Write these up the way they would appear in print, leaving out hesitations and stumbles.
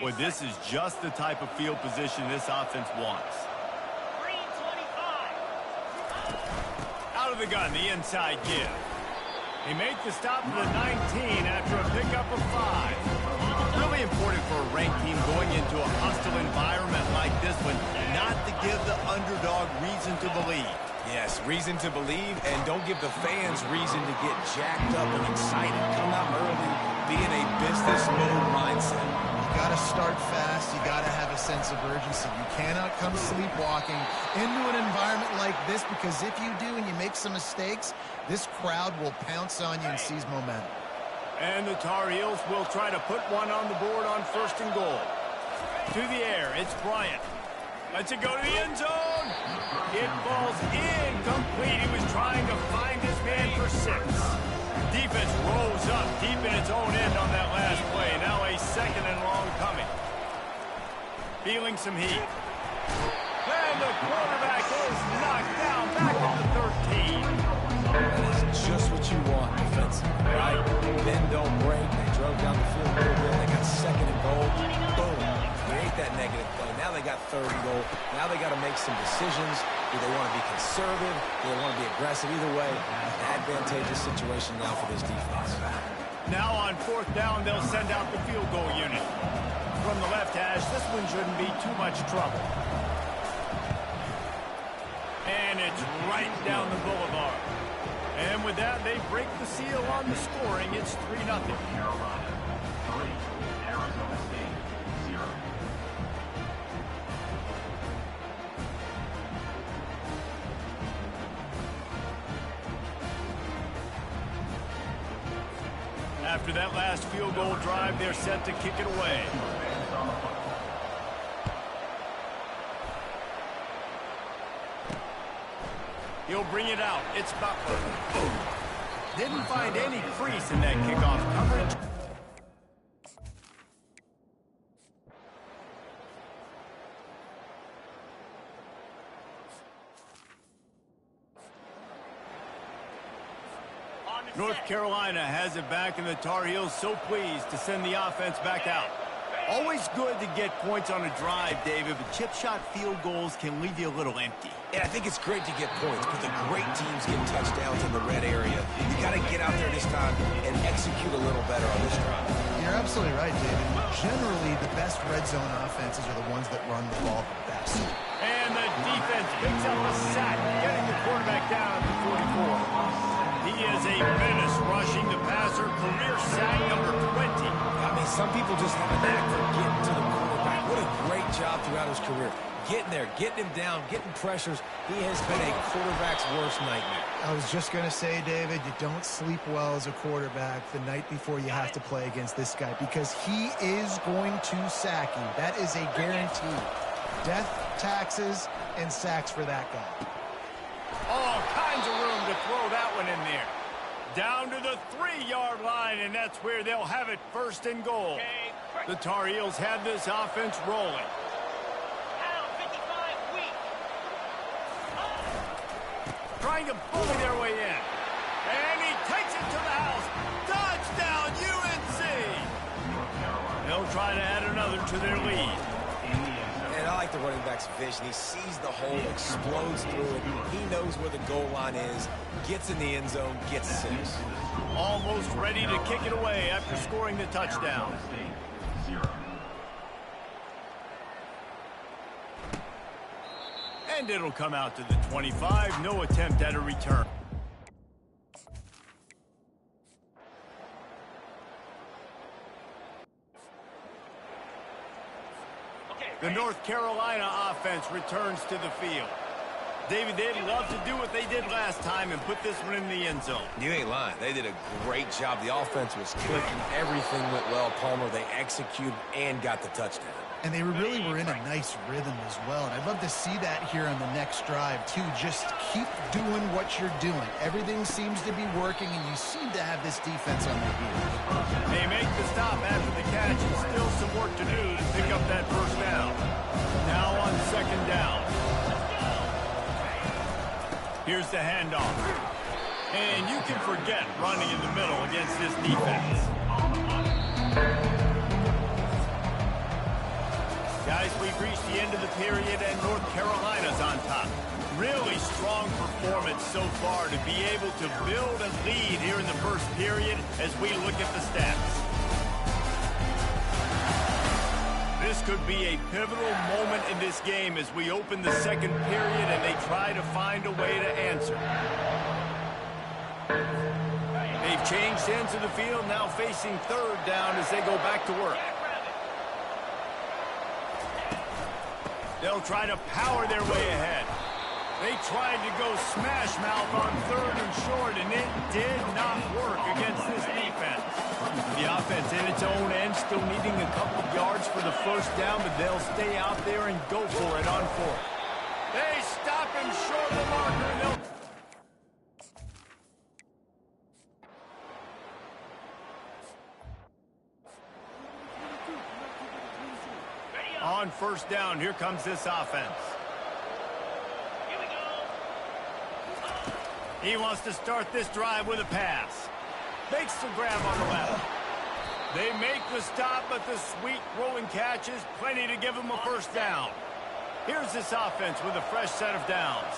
Boy, this is just the type of field position this offense wants. Out of the gun, the inside give. They make the stop to the 19 after a pickup of 5. Really important for a ranked team going into a hostile environment like this one, not to give the underdog reason to believe. Yes, reason to believe, and don't give the fans reason to get jacked up and excited. Come out early, be in a business mode mindset. You got to start fast. You got to have a sense of urgency. You cannot come sleepwalking into an environment like this, because if you do and you make some mistakes, this crowd will pounce on you and seize momentum. And the Tar Heels will try to put one on the board on 1st and goal. To the air, it's Bryant. Lets it go to the end zone. It falls incomplete. He was trying to find his man for 6. Defense rolls up deep in its own end on that last play. Now a 2nd and long coming. Feeling some heat. And the quarterback is knocked down back at the 13. That is just what you want defensively, right? Bend, don't break. They drove down the field a little bit. They got 2nd and goal. Boom. Create that negative play. Now they got 3rd and goal. Now they got to make some decisions. Do they want to be conservative? Do they want to be aggressive? Either way, an advantageous situation now for this defense. Now on 4th down, they'll send out the field goal unit. From the left hash, this one shouldn't be too much trouble. And it's right down the boulevard. And with that, they break the seal on the scoring. It's 3-0. Carolina 3, Arizona State 0. After that last field goal drive, they're set to kick it away. He'll bring it out. It's Butler. Didn't find any crease in that kickoff coverage. North Carolina has it back, and the Tar Heels so pleased to send the offense back out. Always good to get points on a drive, David, but chip shot field goals can leave you a little empty. Yeah, I think it's great to get points, but the great teams get touchdowns in the red area. You got to get out there this time and execute a little better on this drive. You're absolutely right, David. Generally, the best red zone offenses are the ones that run the ball the best. And the defense picks up a sack, getting the quarterback down at the 44. He is a menace rushing the passer, career sack number 20. I mean, some people just have a knack for getting to the quarterback. What a great job throughout his career. Getting there, getting him down, getting pressures. He has been a quarterback's worst nightmare. I was just going to say, David, you don't sleep well as a quarterback the night before you have to play against this guy, because he is going to sack you. That is a guarantee. Death, taxes, and sacks for that guy. All kinds of room to throw that one in there. Down to the 3-yard line, and that's where they'll have it 1st and goal. The Tar Heels have this offense rolling. Trying to bully their way in. And he takes it to the house. Touchdown, UNC! They'll try to add another to their lead. And I like the running back's vision. He sees the hole, explodes through it. He knows where the goal line is, gets in the end zone, gets 6. Almost ready to kick it away after scoring the touchdown. And it'll come out to the 25. No attempt at a return. The North Carolina offense returns to the field. David, they'd love to do what they did last time and put this one in the end zone. You ain't lying. They did a great job. The offense was clicking. Everything went well. Palmer, they executed and got the touchdown. And they really were in a nice rhythm as well. And I'd love to see that here on the next drive, too. Just keep doing what you're doing. Everything seems to be working, and you seem to have this defense on their heels. They make the stop after the catch, and still some work to do to pick up that 1st down. Now on 2nd down. Here's the handoff. And you can forget running in the middle against this defense. Guys, we've reached the end of the period, and North Carolina's on top. Really strong performance so far to be able to build a lead here in the first period as we look at the stats. This could be a pivotal moment in this game as we open the second period and they try to find a way to answer. They've changed ends of the field, now facing third down as they go back to work. They'll try to power their way ahead. They tried to go smash mouth on third and short, and it did not work against this defense. The offense in its own end still needing a couple of yards for the first down, but they'll stay out there and go for it on fourth. They stop him short of the marker, and they'll... On first down, here comes this offense. Here we go. He wants to start this drive with a pass. Makes the grab on the left. They make the stop, but the sweet rolling catch is plenty to give them a first down. Here's this offense with a fresh set of downs.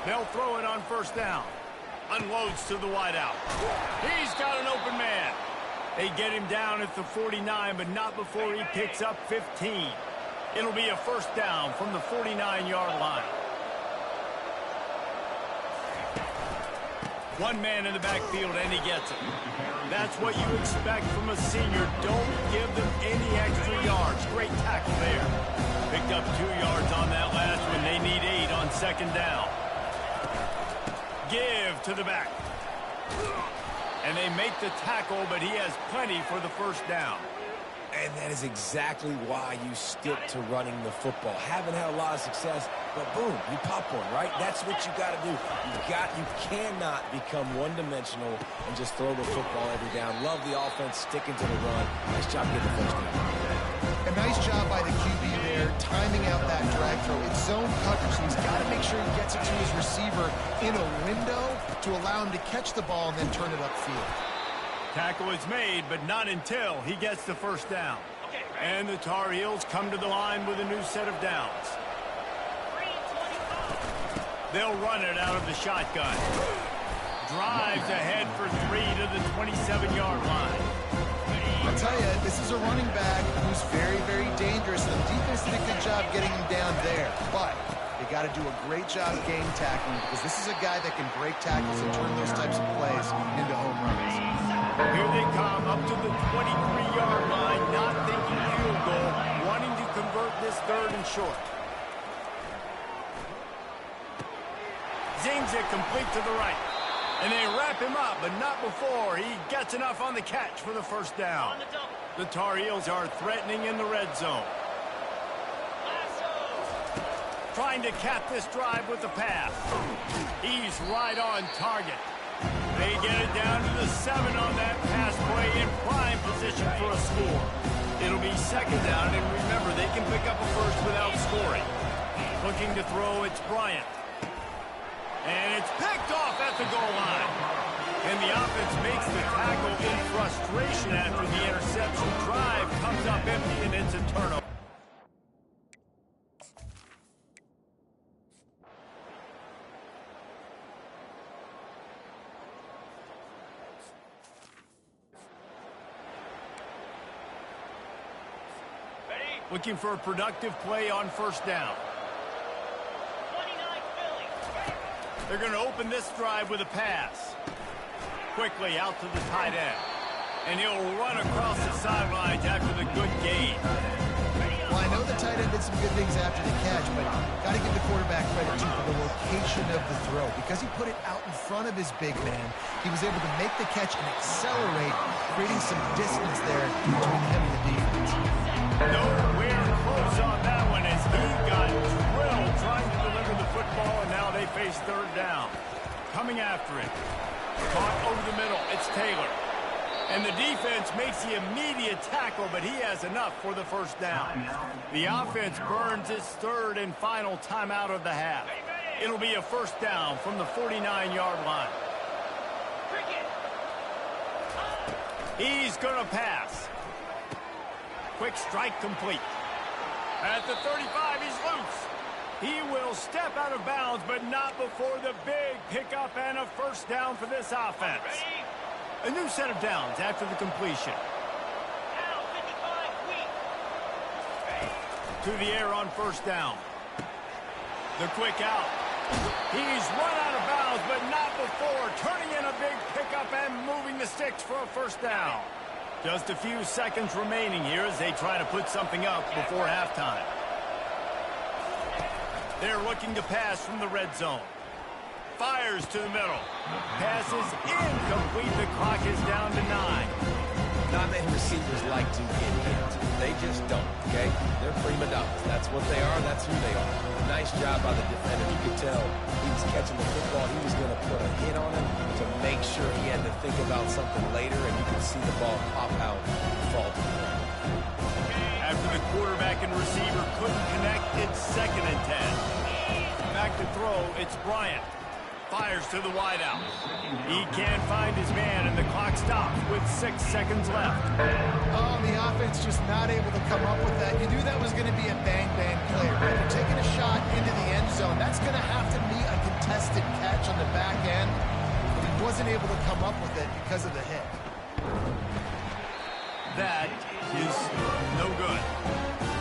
They'll throw it on first down. Unloads to the wideout. He's got an open man. They get him down at the 49, but not before he picks up 15. It'll be a first down from the 49-yard line. One man in the backfield, and he gets it. That's what you expect from a senior. Don't give them any extra yards. Great tackle there. Picked up 2 yards on that last one. They need 8 on second down. Give to the back. And they make the tackle, but he has plenty for the first down. And that is exactly why you stick to running the football. Haven't had a lot of success, but boom, you pop one, right? That's what you got to do. You cannot become one-dimensional and just throw the football every down. Love the offense, sticking to the run. Nice job getting the first down. A nice job by the QB there, timing out that drag throw. It's zone coverage, so he's got to make sure he gets it to his receiver in a window to allow him to catch the ball and then turn it upfield. Tackle is made, but not until he gets the first down. And the Tar Heels come to the line with a new set of downs. They'll run it out of the shotgun. Drives ahead for 3 to the 27-yard line. I'll tell you, this is a running back who's very, very dangerous, and the defense did a good job getting him down there. But they got to do a great job game tackling because this is a guy that can break tackles and turn those types of plays into home runs. Here they come up to the 23-yard line, not thinking field goal, wanting to convert this third and short. Zings it complete to the right. And they wrap him up, but not before he gets enough on the catch for the first down. The Tar Heels are threatening in the red zone. Trying to cap this drive with the pass. He's right on target. They get it down to the 7 on that pass play in prime position for a score. It'll be second down, and remember, they can pick up a first without scoring. Looking to throw, it's Bryant. And it's picked off at the goal line. And the offense makes the tackle in frustration after the interception. Drive comes up empty, and it's a turnover. Looking for a productive play on first down. They're going to open this drive with a pass. Quickly out to the tight end. And he'll run across the sidelines after the good gain. Well, I know the tight end did some good things after the catch, but got to give the quarterback credit, too, for the location of the throw. Because he put it out in front of his big man, he was able to make the catch and accelerate, creating some distance there between him and the defense. Nowhere close on that one as he got drilled trying to deliver the football, and now they face third down. Coming after it. Caught over the middle. It's Taylor. And the defense makes the immediate tackle, but he has enough for the first down. The offense burns its third and final timeout of the half. It'll be a first down from the 49-yard line. He's going to pass. quick strike complete. At the 35, he's loose. He will step out of bounds, but not before the big pickup and a first down for this offense. A new set of downs after the completion. To the air on first down. The quick out. He's run out of bounds, but not before turning in a big pickup and moving the sticks for a first down. Just a few seconds remaining here as they try to put something up before halftime. They're looking to pass from the red zone. Fires to the middle. Pass is incomplete. The clock is down to 9. Not many receivers like to get hit. They just don't, okay? They're prima donnas. That's what they are. That's who they are. Nice job by the defender. You could tell he was catching the football. He was going to put a hit on him to make sure he had to think about something later, and you could see the ball pop out and fall to the ground. After the quarterback and receiver couldn't connect, it's 2nd and 10. Back to throw, it's Bryant. Fires to the wideout. He can't find his man, and the clock stops with 6 seconds left. Oh, the offense just not able to come up with that. You knew that was going to be a bang-bang play, right? You're taking a shot into the end zone. That's going to have to be a contested catch on the back end, but he wasn't able to come up with it because of the hit. That is no good.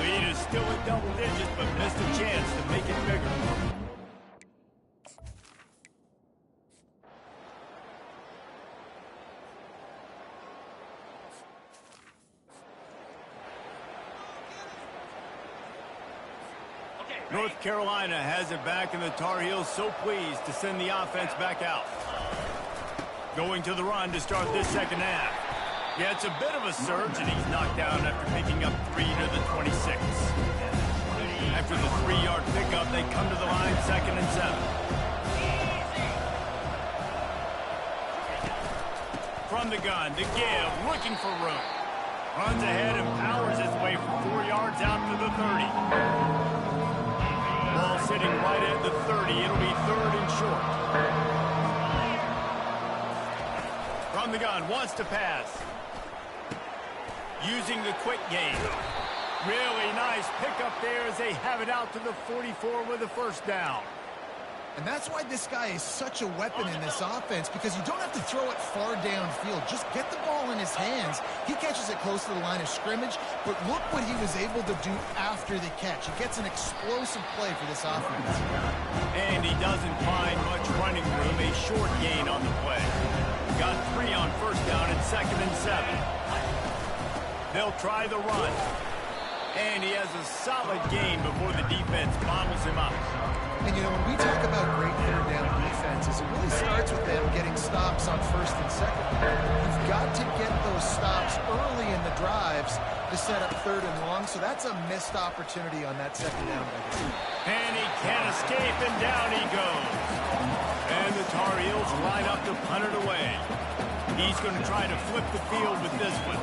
Lead is still in double digits, but missed a chance to make it bigger. North Carolina has it back, and the Tar Heels so pleased to send the offense back out. Going to the run to start this second half. Yeah, it's a bit of a surge, and he's knocked down after picking up 3 to the 26. After the 3-yard pickup, they come to the line, 2nd and 7. From the gun, to give, looking for room. Runs ahead and powers his way for 4 yards out to the 30. Ball sitting right at the 30. It'll be 3rd and short. From the gun, wants to pass. Using the quick game. Really nice pickup there as they have it out to the 44 with a first down. And that's why this guy is such a weapon in this offense, because you don't have to throw it far downfield. Just get the ball in his hands. He catches it close to the line of scrimmage, but look what he was able to do after the catch. He gets an explosive play for this offense. And he doesn't find much running room. A short gain on the play. Got 3 on first down and 2nd and 7. They'll try the run. And he has a solid gain before the defense bottles him up. And, you know, when we talk about great third down defenses, it really starts with them getting stops on 1st and 2nd. You've got to get those stops early in the drives to set up 3rd and long, so that's a missed opportunity on that 2nd down. And he can't escape, and down he goes. And the Tar Heels line up to punt it away. He's going to try to flip the field with this one.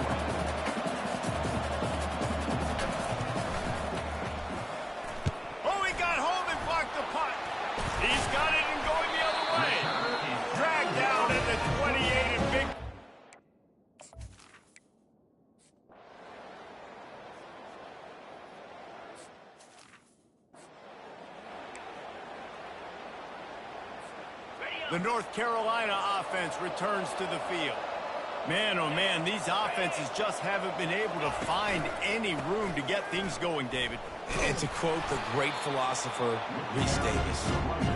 The North Carolina offense returns to the field. Man, oh man, these offenses just haven't been able to find any room to get things going, David. And to quote the great philosopher, Reese Davis,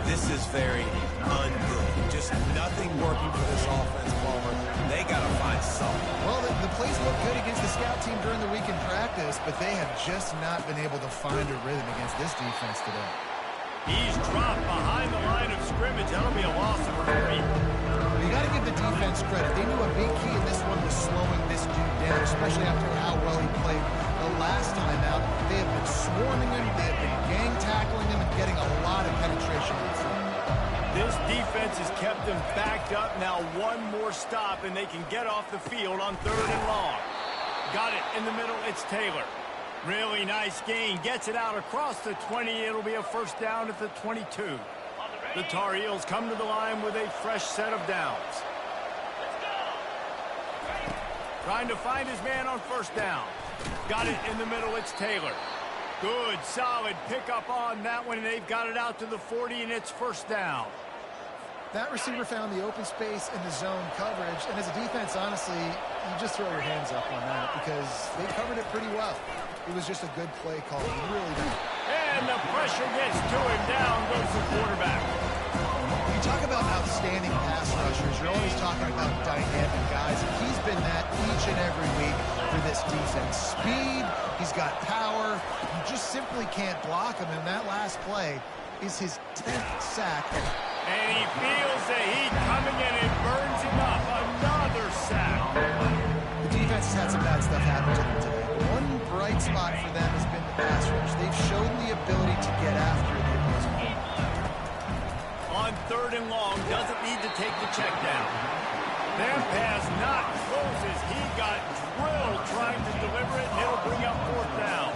this is very ungood. Just nothing working for this offense, Palmer. They got to find something. Well, the plays look good against the scout team during the week in practice, but they have just not been able to find a rhythm against this defense today. He's dropped behind the line of scrimmage. That'll be a loss of 3. You got to give the defense credit. They knew a big key in this one was slowing this dude down, especially after how well he played the last time out. They have been swarming him, they have been gang tackling him, and getting a lot of penetration. This defense has kept them backed up. Now one more stop, and they can get off the field on 3rd and long. Got it in the middle. It's Taylor. Really nice gain. Gets it out across the 20. It'll be a first down at the 22. The Tar Heels come to the line with a fresh set of downs. Trying to find his man on first down. Got it in the middle. It's Taylor. Good, solid pickup on that one, and they've got it out to the 40, and it's first down. That receiver found the open space in the zone coverage, and as a defense, honestly, you just throw your hands up on that because they covered it pretty well. It was just a good play call. Really nice. And the pressure gets to him. Down goes the quarterback. You talk about outstanding pass rushers. You're always talking about dynamic guys. He's been that each and every week for this defense. Speed, he's got power. You just simply can't block him. And that last play is his 10th sack. And he feels the heat coming and it burns him up. Another sack. The defense has had some bad stuff happen to them today. One bright spot for them has been the pass rush. They've shown the ability to get after the opposing team. On 3rd and long, doesn't need to take the check down. That pass not closes. He got drilled trying to deliver it, and it'll bring up 4th down.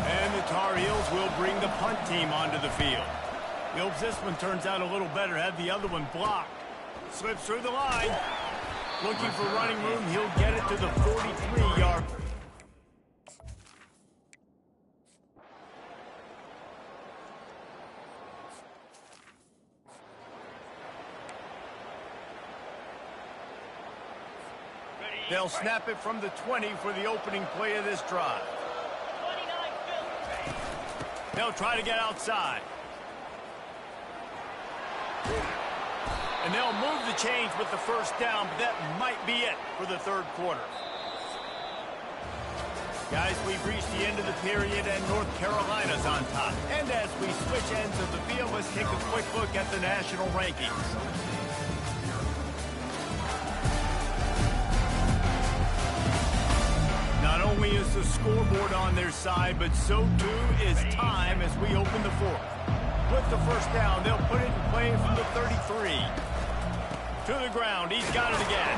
And the Tar Heels will bring the punt team onto the field. He hopes this one turns out a little better. Had the other one blocked. Slips through the line. Looking for running room. He'll get it to the 43-yard. They'll snap it from the 20 for the opening play of this drive. They'll try to get outside. And they'll move the chains with the first down, but that might be it for the 3rd quarter. Guys, we've reached the end of the period, and North Carolina's on top. And as we switch ends of the field, let's take a quick look at the national rankings. Not only is the scoreboard on their side, but so too is time as we open the 4th. With the first down, they'll put it in play from the 33. To the ground, he's got it again.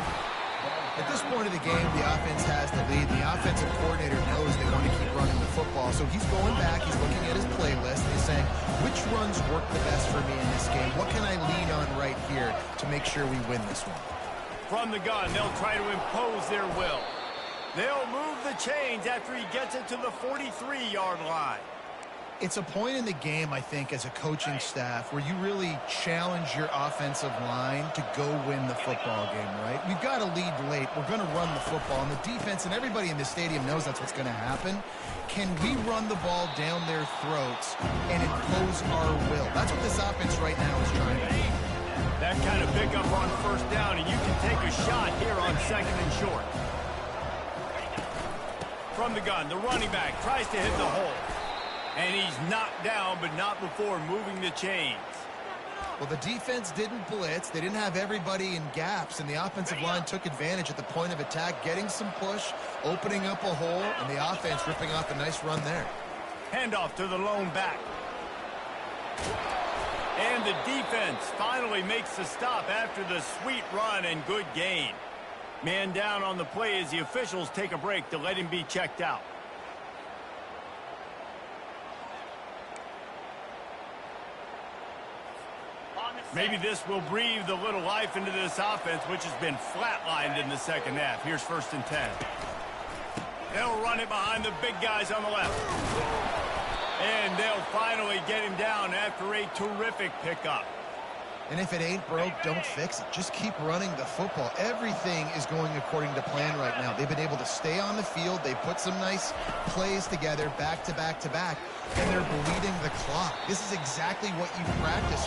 At this point of the game, the offense has the lead. The offensive coordinator knows they want to keep running the football, so he's going back, he's looking at his playlist, and he's saying, which runs work the best for me in this game? What can I lean on right here to make sure we win this one? From the gun, they'll try to impose their will. They'll move the chains after he gets it to the 43-yard line. It's a point in the game, I think, as a coaching staff where you really challenge your offensive line to go win the football game, right? We've got to lead late. We're going to run the football, and the defense and everybody in the stadium knows that's what's going to happen. Can we run the ball down their throats and impose our will? That's what this offense right now is trying to do. That kind of pickup on first down, and you can take a shot here on 2nd and short. From the gun, the running back tries to hit the hole. And he's knocked down, but not before moving the chains. Well, the defense didn't blitz. They didn't have everybody in gaps, and the offensive line took advantage at the point of attack, getting some push, opening up a hole, and the offense ripping off a nice run there. Handoff to the lone back. And the defense finally makes the stop after the sweet run and good gain. Man down on the play as the officials take a break to let him be checked out. Maybe this will breathe a little life into this offense, which has been flatlined in the 2nd half. Here's 1st and 10. They'll run it behind the big guys on the left. And they'll finally get him down after a terrific pickup. And if it ain't broke, don't fix it. Just keep running the football. Everything is going according to plan right now. They've been able to stay on the field. They put some nice plays together back to back to back, and they're bleeding the clock. This is exactly what you practice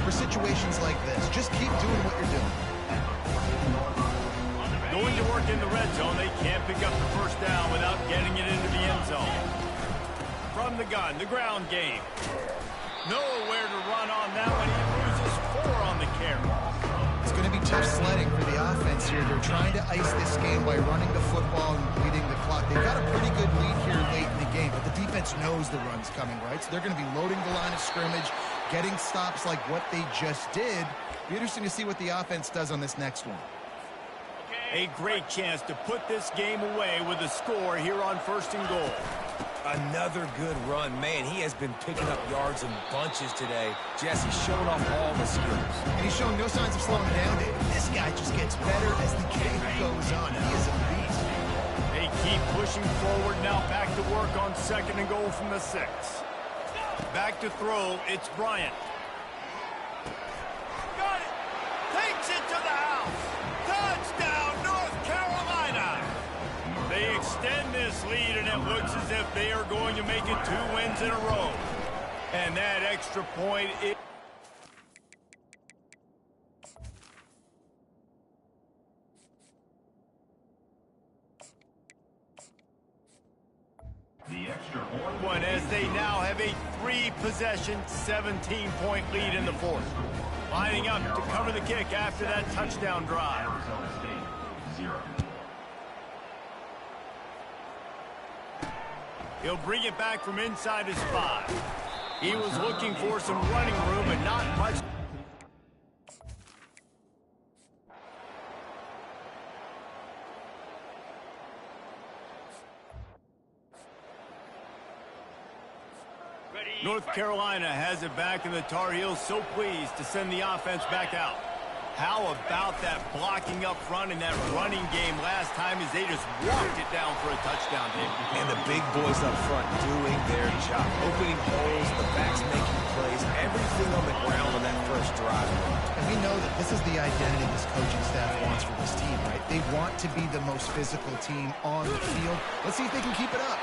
for situations like this. Just keep doing what you're doing. Going to work in the red zone. They can't pick up the first down without getting it into the end zone. From the gun, the ground game. Nowhere to run on that one. He loses 4 on the carry. It's going to be tough sledding for the offense here. They're trying to ice this game by running the football and bleeding the clock. They've got a pretty good lead here late in the game, but the defense knows the run's coming, right? So they're going to be loading the line of scrimmage, getting stops like what they just did. Be interesting to see what the offense does on this next one. A great chance to put this game away with a score here on 1st and goal. Another good run. Man, he has been picking up yards in bunches today. Jesse showing off all the skills. And he's showing no signs of slowing down, David. This guy just gets better as the game goes on. He is a beast. A keep pushing forward now. Back to work on 2nd and goal from the 6. Back to throw. It's Bryant. Got it. Takes it to the house. Touchdown, North Carolina. They extend this lead, and it looks as if they are going to make it 2 wins in a row. And that extra point is... The extra point. one as they now have a 3-possession, 17-point lead in the 4th. Lining up to cover the kick after that touchdown drive. Arizona State, 0. He'll bring it back from inside his 5. He was looking for some running room and not much. North Carolina has it back, and the Tar Heels so pleased to send the offense back out. How about that blocking up front and that running game last time as they just walked it down for a touchdown, Dave? And the big boys up front doing their job. Opening holes, the backs making plays, everything on the ground on that first drive. And we know that this is the identity this coaching staff wants for this team, right? They want to be the most physical team on the field. Let's see if they can keep it up.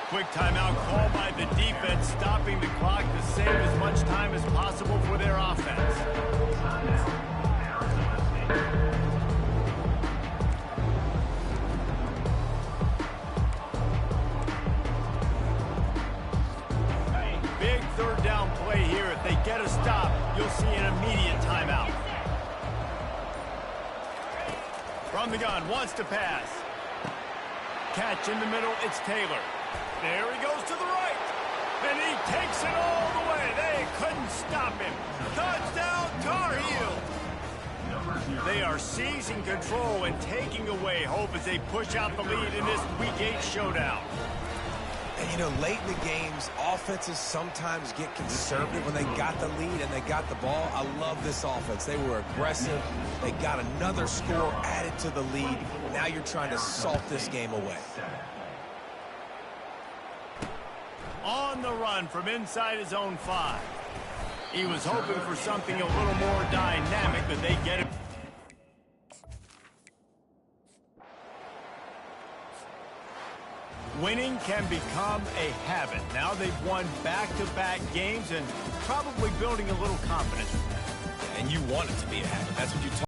Quick timeout called by the defense, stopping the clock to save as much time as possible for their offense. Big 3rd down play here. If they get a stop, you'll see an immediate timeout. From the gun, wants to pass. Catch in the middle, it's Taylor. There he goes to the right. And he takes it all the way. They couldn't stop him. Touchdown, Tar Heels. They are seizing control and taking away hope as they push out the lead in this Week 8 showdown. And, you know, late in the games, offenses sometimes get conservative when they got the lead and they got the ball. I love this offense. They were aggressive. They got another score added to the lead. Now you're trying to salt this game away. On the run from inside his own 5. He was hoping for something a little more dynamic, but they get it. Winning can become a habit. Now they've won back-to-back games and probably building a little confidence. And you want it to be a habit. That's what you talk